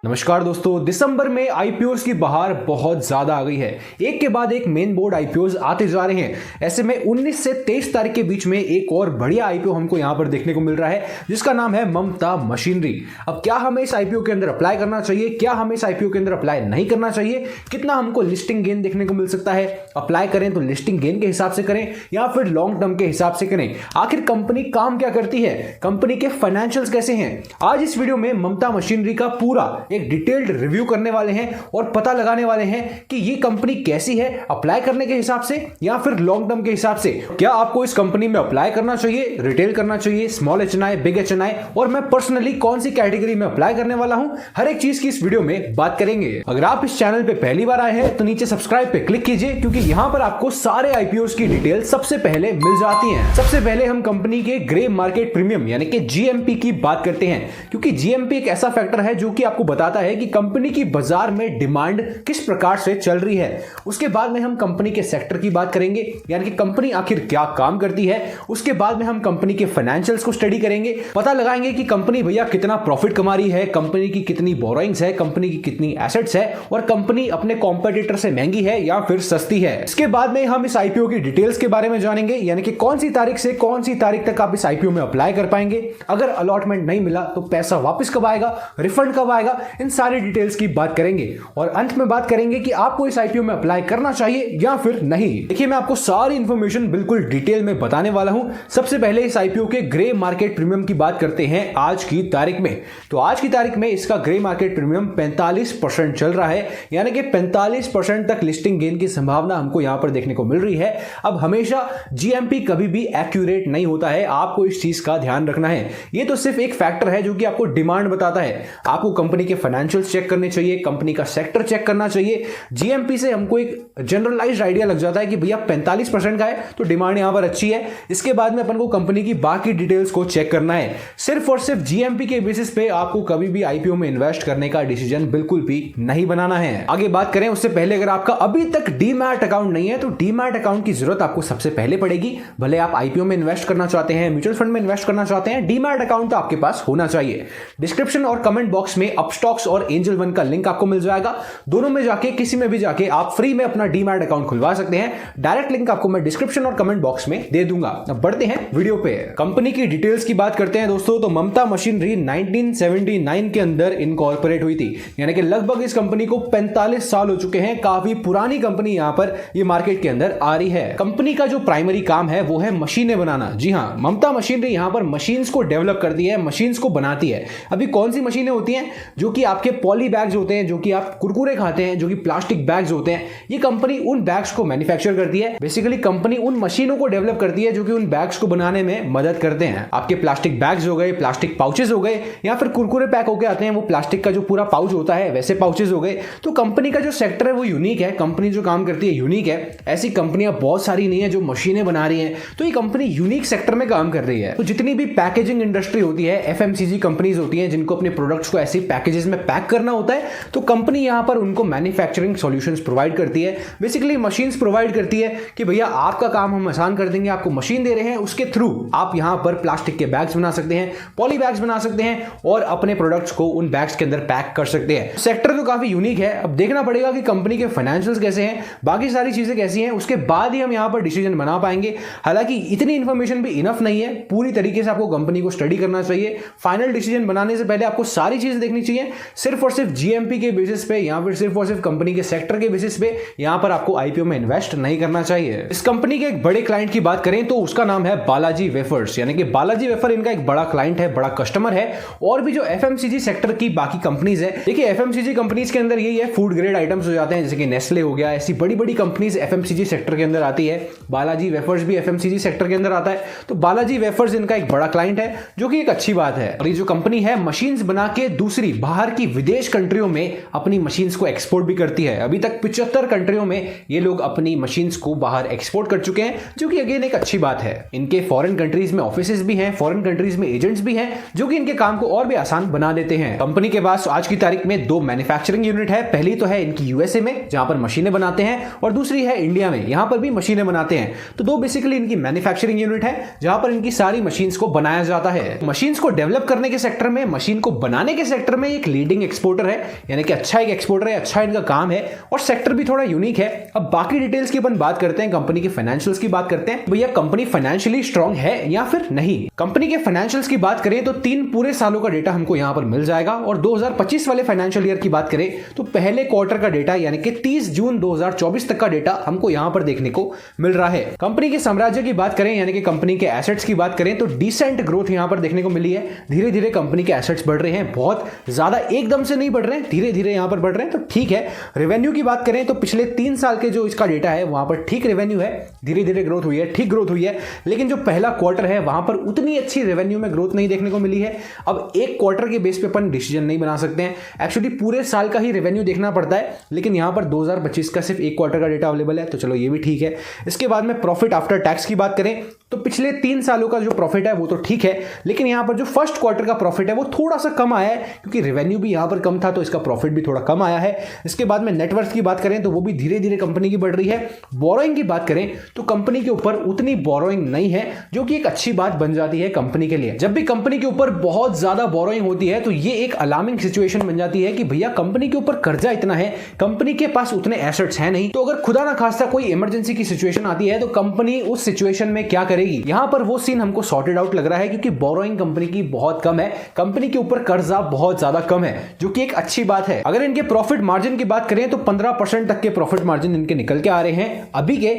नमस्कार दोस्तों, दिसंबर में आईपीओस की बहार बहुत ज्यादा आ गई है। एक के बाद एक मेन बोर्ड आईपीओस आते जा रहे हैं। ऐसे में 19 से 23 तारीख के बीच में एक और बढ़िया आईपीओ हमको यहां पर देखने को मिल रहा है, जिसका नाम है ममता मशीनरी। अब क्या हमें इस आईपीओ के अंदर अप्लाई करना चाहिए, क्या हमें इस आईपीओ के अंदर अप्लाई नहीं करना चाहिए, कितना हमको लिस्टिंग गेन देखने को मिल सकता है, अप्लाई करें तो लिस्टिंग गेन के हिसाब से करें या फिर लॉन्ग टर्म के हिसाब से करें, आखिर कंपनी काम क्या करती है, कंपनी के फाइनेंशियल्स कैसे हैं, आज इस वीडियो में ममता मशीनरी का पूरा एक डिटेल्ड रिव्यू करने वाले हैं और पता लगाने वाले हैं कि ये कंपनी कैसी है, अप्लाई करने के हिसाब से या फिर लॉन्ग टर्म के हिसाब से। क्या आपको इस कंपनी में अप्लाई करना चाहिए, रिटेल करना चाहिए, स्मॉल एचएनआई, बिग एचएनआई, और मैं पर्सनली कौन सी कैटेगरी में अप्लाई करने वाला हूं, हर एक चीज की इस वीडियो में बात करेंगे। अगर आप इस चैनल पे पहली बार आए हैं तो नीचे सब्सक्राइब पे क्लिक कीजिए, क्योंकि यहां पर आपको सारे आईपीओस की डिटेल सबसे पहले मिल जाती है। सबसे पहले हम कंपनी के ग्रे मार्केट प्रीमियम यानी कि जीएमपी की बात करते हैं, क्योंकि जीएमपी एक ऐसा फैक्टर है जो कि आपको बताता है कि कंपनी की बाजार में डिमांड किस प्रकार से चल रही है। उसके बाद में हम कंपनी के सेक्टर की बात करेंगे, यानी कि कंपनी आखिर क्या काम करती है। उसके बाद में हम कंपनी के फाइनेंशियल्स को स्टडी करेंगे, पता लगाएंगे कि कंपनी भैया कितना प्रॉफिट कमा रही है, कंपनी की कितनी बोरोइंग्स है, कंपनी की कितनी एसेट्स है, और कंपनी अपने कॉम्पिटिटर से महंगी है या फिर सस्ती है। इसके बाद में हम इस आईपीओ की डिटेल्स के बारे में जानेंगे, यानी कि कौन सी तारीख से कौन सी तारीख तक आप इस आईपीओ में अप्लाई कर पाएंगे, अगर अलॉटमेंट नहीं मिला तो पैसा वापस कब आएगा, रिफंड कब आएगा, इन सारी डिटेल्स की बात करेंगे। और अंत में बात करेंगे कि आपको इस आईपीओ में अप्लाई करना चाहिए या फिर नहीं। देखिए, मैं आपको सारी इंफॉर्मेशन बिल्कुल डिटेल में बताने वाला हूं। सबसे पहले इस आईपीओ के ग्रे मार्केट प्रीमियम की बात करते हैं आज की तारीख में। तो आज की तारीख में इसका ग्रे मार्केट प्रीमियम 45% चल रहा है, यानी कि 45% तक लिस्टिंग गेन की संभावना हमको यहां पर देखने को मिल रही है। अब हमेशा जीएमपी कभी भी एक्यूरेट नहीं होता है, आपको इस चीज का ध्यान रखना है। ये तो सिर्फ एक फैक्टर है जो कि आपको डिमांड बताता है। आपको कंपनी के फाइनेंशियल्स चेक करने चाहिए, कंपनी का सेक्टर चेक करना चाहिए। जीएमपी से हमको एक जनरलाइज्ड आइडिया लग जाता है कि भैया 45% का है तो डिमांड यहां पर अच्छी है। इसके बाद में अपन को कंपनी की बाकी डिटेल्स को चेक करना है। सिर्फ और सिर्फ जीएमपी के बेसिस पे आपको कभी भी आईपीओ में इन्वेस्ट करने का डिसीजन बिल्कुल भी नहीं बनाना है। आगे बात करें उससे पहले, अगर आपका अभी तक डीमैट अकाउंट नहीं है तो डीमैट अकाउंट की जरूरत आपको सबसे पहले पड़ेगी। भले आप आईपीओ में इन्वेस्ट करना चाहते हैं, म्यूचुअल फंड में इन्वेस्ट करना चाहते हैं, डीमैट अकाउंट तो आपके पास होना चाहिए। डिस्क्रिप्शन और कमेंट बॉक्स में अपस्टॉक्स और एंजल वन का लिंक आपको मिल जाएगा। दोनों में जाके किसी में भी जाके आप फ्री में अपना डीमैट अकाउंट खुलवा सकते हैं। डायरेक्ट लिंक आपको मैं डिस्क्रिप्शन और कमेंट बॉक्स में दे दूंगा। अब बढ़ते हैं वीडियो पे। कंपनी की डिटेल्स की बात करते हैं दोस्तों, तो ममता मशीनरी 1979 के अंदर इनकॉर्पोरेट हुई थी, यानी कि लगभग इस कंपनी को 45 साल हो चुके हैं। काफी पुरानी कंपनी यहां पर ये मार्केट के अंदर आ रही है। कंपनी का जो प्राइमरी काम है वो है मशीनें बनाना। जी हां, ममता मशीनरी यहां पर मशीन्स को डेवलप करती है, मशीन्स को बनाती है। अभी कौन सी मशीनें होती हैं? जो कि आपके पॉली बैग्स होते हैं, जो कि आप कुरकुरे खाते हैं, जो कि प्लास्टिक बैग्स होते हैं, ये कंपनी उन बैग्स को मैन्युफैक्चर करती है। बेसिकली कंपनी उन मशीनों को डेवलप करती है जो कि उन बैग्स को बनाने में मदद करते हैं। आपके प्लास्टिक बैग्स हो गए, प्लास्टिक पाउचेस हो गए, या फिर कुरकुरे पैक होकर आते हैं, वो प्लास्टिक का जो पूरा पाउच होता है वैसे पाउचेस हो गए। तो कंपनी का जो सेक्टर है वो यूनिक है, कंपनी जो काम करती है यूनिक है। ऐसी कंपनियां बहुत सारी नहीं है जो मशीनें बना रही हैं, तो ये कंपनी यूनिक सेक्टर में काम कर रही है। तो जितनी भी पैकेजिंग इंडस्ट्री होती है, एफएमसीजी कंपनीज होती हैं, जिनको अपने प्रोडक्ट्स को ऐसे पैकेजेस में पैक करना होता है, तो कंपनी यहां पर उनको मैन्युफैक्चरिंग सॉल्यूशंस प्रोवाइड करती है। बेसिकली मशीन्स प्रोवाइड करती है कि भैया आपका काम हम आसान कर देंगे, आपको मशीन दे रहे हैं, उसके थ्रू आप यहां पर प्लास्टिक के बैग्स बना सकते हैं, पॉली बैग्स बना सकते हैं और अपने प्रोडक्ट्स को उन बैग्स के अंदर पैक कर सकते हैं। सेक्टर तो काफी यूनिक है। अब देखना पड़ेगा कि कंपनी के फाइनेंशियल्स कैसे हैं, बाकी सारी चीजें कैसी हैं, उसके बाद ही हम यहां पर डिसीजन बना पाएंगे। हालांकि इतनी इंफॉर्मेशन भी इनफ नहीं है, पूरी तरीके से आपको कंपनी को स्टडी करना चाहिए। फाइनल डिसीजन बनाने से पहले आपको सारी चीजें देखनी चाहिए। सिर्फ और सिर्फ जीएमपी के बेसिस पे या फिर सिर्फ और सिर्फ कंपनी के सेक्टर के बेसिस पे यहां पर आपको आईपीओ में इन्वेस्ट नहीं करना चाहिए। इस कंपनी के एक बड़े क्लाइंट की बात करें तो उसका नाम है बालाजी वेफर्स, यानी कि बालाजी वेफर इनका एक बड़ा क्लाइंट है, बड़ा कस्टमर है। और भी जो एफएमसीजी सेक्टर की बाकी कंपनीज है, देखिए एफएमसीजी कंपनीज के अंदर यही है, फूड ग्रेड आइटम्स हो जाते हैं, जैसे कि नेस्ले हो गया, ऐसी बड़ी बड़ी कंपनीज एफएमसीजी सेक्टर के अंदर आती है। बालाजी वेफर्स भी एफएमसीजी सेक्टर के अंदर आता है। तो बालाजी वेफर्स इनका एक बड़ा क्लाइंट है, जो कि एक अच्छी बात है। और ये जो कंपनी है मशीन्स बना के दूसरी बाहर की विदेश कंट्रियों में अपनी मशीन्स को एक्सपोर्ट भी करती है। अभी तक 75 कंट्रियों में ये लोग अपनी मशीन्स को बाहर एक्सपोर्ट कर चुके हैं, जो कि अगेन एक अच्छी बात है। इनके फॉरेन कंट्रीज में ऑफिसेज भी हैं, फॉरेन कंट्रीज में एजेंट्स भी हैं, जो कि इनके काम को और भी आसान बना देते हैं। कंपनी के पास आज की तारीख में 2 मैन्युफैक्चरिंग यूनिट है। पहली तो है इनकी यूएसए में, जहां पर मशीनें बनाते हैं, और दूसरी है इंडिया में, यहां पर भी मशीनें बनाते हैं। तो 2 बेसिकली इनकी मैन्युफैक्चरिंग यूनिट है, जहां पर इनकी सारी मशीन्स को बनाया जाता है। मशीन्स को डेवलप करने के सेक्टर में, मशीन को बनाने के सेक्टर में एक एक लीडिंग एक्सपोर्टर है, यानी कि अच्छा एक एक्सपोर्टर है, अच्छा इनका काम है और सेक्टर भी थोड़ा यूनिक है। अब बाकी डिटेल्स की अपन बात करते हैं, कंपनी के फाइनेंशियल्स की बात करते हैं। भैया कंपनी फाइनेंशियली स्ट्रांग है या फिर नहीं। कंपनी के फाइनेंशियल्स की बात करें तो 3 पूरे सालों का डेटा हमको यहां पर मिल जाएगा और 2025 वाले फाइनेंशियल ईयर की बात करें तो पहले क्वार्टर का डेटा यानी कि 30 जून 2024 तक का डेटा हमको यहां पर देखने को मिल रहा है। कंपनी के साम्राज्य की बात करें यानी कि कंपनी के एसेट्स की बात करें तो डिसेंट ग्रोथ यहां पर देखने को मिली है। धीरे धीरे कंपनी के एसेट्स बढ़ रहे हैं, बहुत ज्यादा एकदम से नहीं बढ़ रहे हैं, धीरे धीरे यहां पर बढ़ रहे हैं, तो ठीक है। रेवेन्यू की बात करें तो पिछले 3 साल के जो इसका डेटा है वहां पर ठीक रेवेन्यू है, धीरे धीरे ग्रोथ हुई है, ठीक ग्रोथ हुई है। लेकिन जो पहला क्वार्टर है वहां पर उतनी अच्छी रेवेन्यू में ग्रोथ नहीं देखने को मिली है। अब एक क्वार्टर के बेस पे अपन डिसीजन नहीं बना सकते हैं, एक्चुअली पूरे साल का ही रेवेन्यू देखना पड़ता है। लेकिन यहां पर 2025 का सिर्फ एक क्वार्टर का डेटा अवेलेबल है, तो चलो ये भी ठीक है। इसके बाद में प्रॉफिट आफ्टर टैक्स की बात करें तो पिछले 3 सालों का जो प्रॉफिट है वो तो ठीक है, लेकिन यहां पर जो फर्स्ट क्वार्टर का प्रॉफिट है वो थोड़ा सा कम आया है, क्योंकि रेवेन्यू भी यहां पर कम था तो इसका प्रॉफिट भी थोड़ा कम आया है। इसके बाद में नेटवर्थ की बात करें तो वो भी धीरे धीरे कंपनी की बढ़ रही है। बोरोइंग की बात करें तो कंपनी के ऊपर उतनी बोरोइंग नहीं है, जो कि एक अच्छी बात बन जाती है कंपनी के लिए। जब भी कंपनी के ऊपर बहुत ज्यादा बोरोइंग होती है तो ये एक अलार्मिंग सिचुएशन बन जाती है कि भैया कंपनी के ऊपर कर्जा इतना है, कंपनी के पास उतने एसेट्स हैं नहीं, तो अगर खुदा ना खास्ता कोई इमरजेंसी की सिचुएशन आती है तो कंपनी उस सिचुएशन में क्या करेगी। यहां पर वो सीन हमको सॉर्टेड आउट लग रहा है, क्योंकि बोरोइंग कंपनी की बहुत कम है, कंपनी के ऊपर कर्जा बहुत ज्यादा कम है, जो कि एक अच्छी बात है। अगर इनके प्रॉफिट मार्जिन की बात करें तो 15% तक के प्रॉफिट मार्जिन इनके निकल के आ रहे हैं अभी के।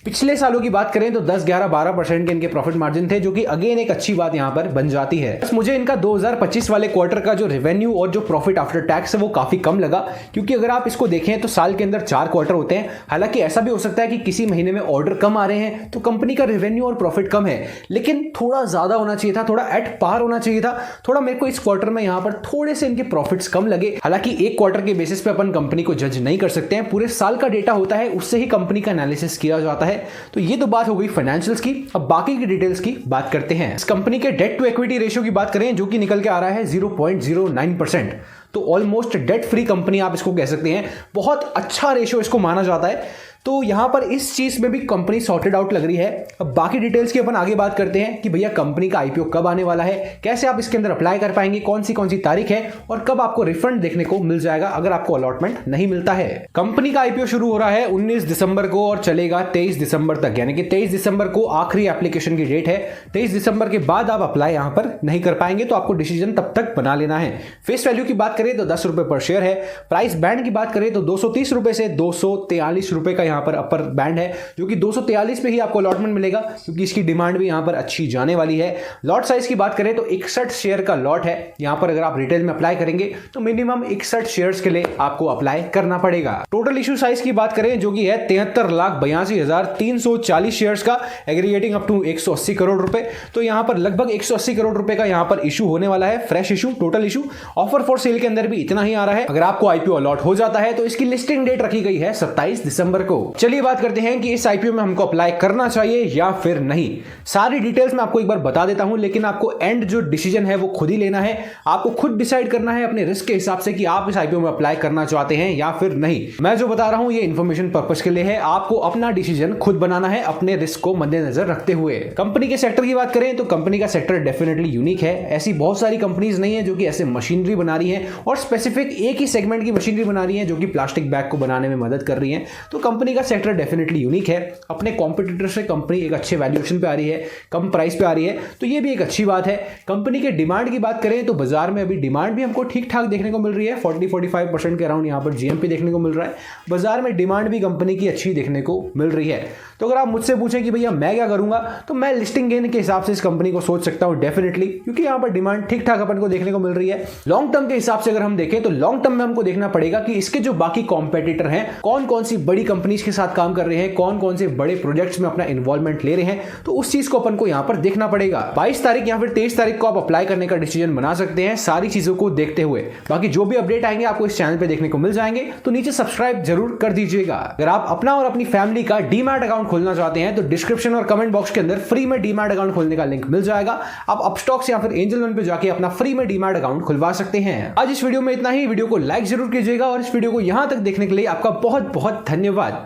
पिछले सालों की बात करें तो 10, 11, 12% के इनके प्रॉफिट मार्जिन थे, जो कि अगेन एक अच्छी बात यहां पर बन जाती है। बस मुझे इनका 2025 वाले क्वार्टर का जो रेवेन्यू और जो प्रॉफिट आफ्टर टैक्स है वो काफी कम लगा, क्योंकि अगर आप इसको देखें तो साल के अंदर 4 क्वार्टर होते हैं। हालांकि ऐसा भी हो सकता है कि किसी महीने में ऑर्डर कम आ रहे हैं तो कंपनी का रेवेन्यू और प्रॉफिट कम है, लेकिन थोड़ा ज्यादा होना चाहिए था, थोड़ा एट पार होना चाहिए था। थोड़ा मेरे को इस क्वार्टर में यहां पर थोड़े से इनके प्रॉफिट्स कम लगे। हालांकि एक क्वार्टर के बेसिस पे अपन कंपनी को जज नहीं कर सकते हैं, पूरे साल का डेटा होता है, उससे ही कंपनी का एनालिसिस किया जाता है। तो ये तो बात हो गई फाइनेंशियल्स की। अब बाकी की डिटेल्स की बात करते हैं। इस कंपनी के डेट टू इक्विटी रेशियो की बात करें जो कि निकल के आ रहा है 0.09%, तो ऑलमोस्ट डेट फ्री कंपनी आप इसको कह सकते हैं। बहुत अच्छा रेशियो इसको माना जाता है, तो यहां पर इस चीज में भी कंपनी सॉर्टेड आउट लग रही है। अब बाकी डिटेल्स की अपन आगे बात करते हैं कि भैया कंपनी का आईपीओ कब आने वाला है, कैसे आप इसके अंदर अप्लाई कर पाएंगे, कौन सी तारीख है और कब आपको रिफंड देखने को मिल जाएगा अगर आपको अलॉटमेंट नहीं मिलता है। कंपनी का आईपीओ शुरू हो रहा है 19 दिसंबर को और चलेगा 23 दिसंबर तक, यानी कि 23 दिसंबर को आखिरी एप्लीकेशन की डेट है। 23 दिसंबर के बाद आप अप्लाई यहां पर नहीं कर पाएंगे, तो आपको डिसीजन तब तक बना लेना है। फेस वैल्यू की बात करें तो 10 रुपए पर शेयर है। प्राइस बैंड की बात करें तो 230 रुपए से 243 रुपए का यहां पर अपर बैंड है, जो कि 243 पे ही आपको अलॉटमेंट मिलेगा, क्योंकि इसकी डिमांड भी यहां पर अच्छी जाने वाली है। लॉट साइज की बात करें तो 61 शेयर का लॉट है। यहां पर अगर आप रिटेल में अप्लाई करेंगे तो मिनिमम 61 शेयर्स के लिए आपको अप्लाई करना पड़ेगा। टोटल इशू साइज की बात करें जो कि है 73,82,340 शेयर्स का, एग्रीगेटिंग अप टू 180 करोड़ रुपए। तो यहां पर लगभग 180 करोड़ रुपए का यहां पर इशू होने वाला है, fresh issue, total issue. Offer for sale के अंदर भी इतना ही आ रहा है। अगर आपको आईपीओ अलॉट हो जाता है तो इसकी लिस्टिंग डेट रखी गई है 27 दिसंबर को। चलिए बात करते हैं कि इस आईपीओ में हमको अप्लाई करना चाहिए या फिर नहीं। सारी डिटेल्स मैं आपको एक बार बता देता हूं, लेकिन आपको एंड जो डिसीजन है वो खुद ही लेना है। आपको खुद डिसाइड करना है अपने रिस्क के हिसाब से कि आप इस आईपीओ में अप्लाई करना चाहते हैं या फिर नहीं। मैं जो बता रहा हूं ये इन्फॉर्मेशन पर्पस के लिए है, आपको अपना डिसीजन खुद बनाना है अपने रिस्क को मद्देनजर रखते हुए। कंपनी के सेक्टर की बात करें तो कंपनी का सेक्टर डेफिनेटली यूनिक है। ऐसी बहुत सारी कंपनीज नहीं है जो कि ऐसे मशीनरी बना रही है और स्पेसिफिक एक ही सेगमेंट की मशीनरी बना रही है जो कि प्लास्टिक बैग को बनाने में मदद कर रही है। तो कंपनी का सेक्टर डेफिनेटली यूनिक है। अपने कॉम्पिटिटर से कंपनी एक अच्छे वैल्यूएशन पे आ रही है, कम प्राइस पे आ रही है, तो ये भी एक अच्छी बात है। कंपनी के डिमांड की बात करें तो बाजार में अभी डिमांड भी हमको ठीक ठाक देखने को मिल रही है। 40-45% के अराउंड यहां पर जीएमपी देखने को मिल रहा है। बाजार में डिमांड भी कंपनी की अच्छी देखने को मिल रही है। तो अगर आप मुझसे पूछें कि भैया मैं क्या करूंगा, तो मैं लिस्टिंग गेन के हिसाब से इस कंपनी को सोच सकता हूं डेफिनेटली, क्योंकि यहां पर डिमांड ठीक ठाक अपन को देखने को मिल रही है। लॉन्ग टर्म के हिसाब से अगर हम देखें तो लॉन्ग टर्म में हमको देखना पड़ेगा कि इसके जो बाकी कॉम्पिटिटर हैं कौन कौन सी बड़ी कंपनीज के साथ काम कर रहे हैं, कौन कौन से बड़े प्रोजेक्ट्स में अपना इन्वॉल्वमेंट ले रहे हैं, तो उस चीज को अपन को यहां पर देखना पड़ेगा। 22 तारीख या फिर 23 तारीख को आप अप्लाई करने का डिसीजन बना सकते हैं सारी चीजों को देखते हुए। बाकी जो भी अपडेट आएंगे आपको इस चैनल पे देखने को मिल जाएंगे, तो नीचे सब्सक्राइब जरूर कर दीजिएगा। अगर आप अपना और अपनी फैमिली का डीमैट अकाउंट खोलना चाहते हैं तो डिस्क्रिप्शन और कमेंट बॉक्स के अंदर फ्री में डीमैट अकाउंट खोलने का लिंक मिल जाएगा। आप अपस्टॉक्स या फिर एंजल वन पे जाके अपना फ्री में डीमैट अकाउंट खुलवा सकते हैं। आज इस वीडियो में इतना ही। वीडियो को लाइक जरूर कीजिएगा और इस वीडियो को यहां तक देखने के लिए आपका बहुत बहुत धन्यवाद।